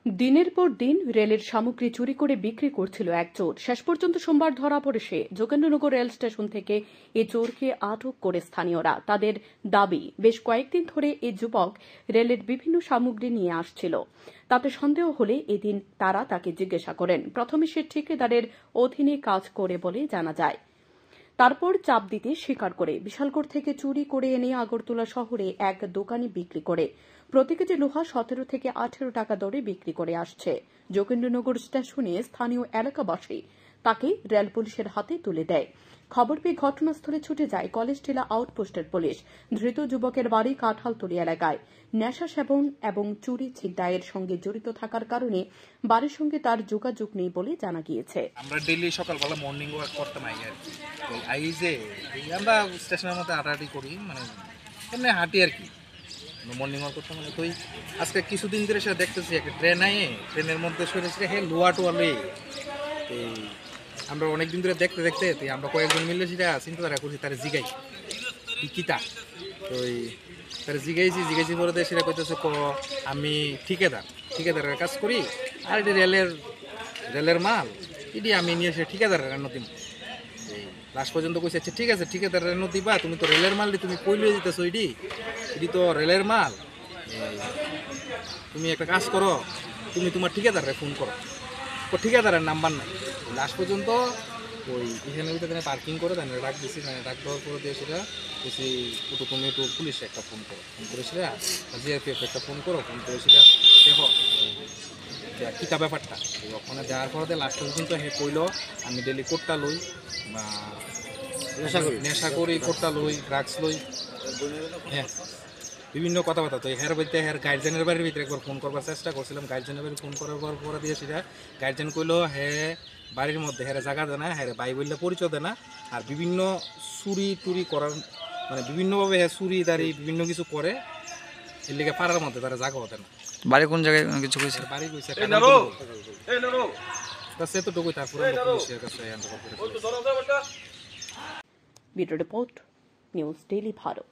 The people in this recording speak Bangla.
দিনের পর দিন রেলের সামগ্রী চুরি করে বিক্রি করছিল এক চোর। শেষ পর্যন্ত সোমবার ধরা পড়ে সে। যোগেন্দ্রনগর রেল স্টেশন থেকে এই চোরকে আটক করে স্থানীয়রা। তাদের দাবি, বেশ কয়েকদিন ধরে এই যুবক রেলের বিভিন্ন সামগ্রী নিয়ে আসছিল। তাতে সন্দেহ হলে এদিন তারা তাকে জিজ্ঞাসা করেন। প্রথমে সে ঠিকাদারের অধীনে কাজ করে বলে জানা যায়। তারপর চাপ দিতে স্বীকার করে বিশালগড় থেকে চুরি করে এনে আগরতলা শহরে এক দোকানে বিক্রি করে। প্রতি কেজি লোহা 17 থেকে 18 টাকা দরে বিক্রি করে আসছে। যোগেন্দ্রনগর স্টেশনে স্থানীয় এলাকাবাসী তাকে রেল পুলিশের হাতে তুলে দেয়। খবর পেয়ে ঘটনাস্থলে ছুটে যায় কলেজ টিলা আউটপোস্টের পুলিশ। ধৃত যুবকের বাড়ি কাঁঠালতলী এলাকায়। নেশা সেবন এবং চুরি ছিনতাইয়ের সঙ্গে জড়িত থাকার কারণে বাড়ির সঙ্গে তার যোগাযোগ নেই বলে জানা গিয়েছে। আমরা ডেইলি সকালবেলা মর্নিং ওয়াক করতাম আর কি। আমরা স্টেশনের মধ্যে হাঁটাহাঁটি করি, মানে এমনি হাঁটি আর কি, মর্নিং ওয়াক করতাম। মানে তো আজকে কিছুদিন ধরে সেটা দেখতেছি একটা ট্রেনের মধ্যে সরেছে লোয়া টোয়া লয়ে। তো আমরা অনেকদিন ধরে দেখতে আমরা কয়েকজন মিলে সেটা চিন্তাধারা করছি তারা জিগাই কিতা। তো তারা জিগাইছি পরে সেটা কইতেছে আমি ঠিকাদারের কাজ করি, আর এটি রেলের মাল, এটি আমি নিয়ে এসে ঠিকাদারের রান্না দিব। লাস্ট পর্যন্ত কইছে আচ্ছা ঠিক আছে, ঠিকাদারের রান্না দিবা, তুমি তো রেলের মাল তুমি কই লয়ে যেতেছো, এটি তো রেলের মাল, তুমি একটা কাজ করো, তুমি তোমার ঠিকাদারে ফোন করো। ঠিকাদারের নাম্বার নাই। লাস্ট পর্যন্ত ওই এখানে পার্কিং করে দেন রাখ দিয়েছি, রাখ দেওয়ার পরে দিয়ে সেটা বলছি তুমি একটু পুলিশে একটা ফোন করে সেটা জিআরপিএফ একটা ফোন করে সেটা দেখো কিতা ব্যাপারটা। ওখানে দেওয়ার পরে লাস্ট পর্যন্ত কইল আমি ডেলি কোটটা লই বা নেশা করি, কোটটা লই, ড্রাগস লই, হ্যাঁ বিভিন্ন কথাবার্তা। তো হের বাড়িতে গার্জেনের বাড়ির ভিতরে একবার ফোন করবার চেষ্টা করছিলাম। গার্জেনের বাড়ি ফোন করার পরে দিয়ে সেটা গার্জেন কইলো বাড়ির মধ্যে জায়গা দেয় না, বাই বললে পরিচয় দেয় না, আর বিভিন্ন চুরি টুরি করার মানে বিভিন্নভাবে চুরি দাঁড়ি বিভিন্ন কিছু করে, এর লিগে পাড়ার মধ্যে তারা জায়গা হতে না। বাড়ি কোন জায়গায় কিছু কইছে? বাড়ি কইছে এতটুকুই। তারপরে bureau report, news daily Bharat.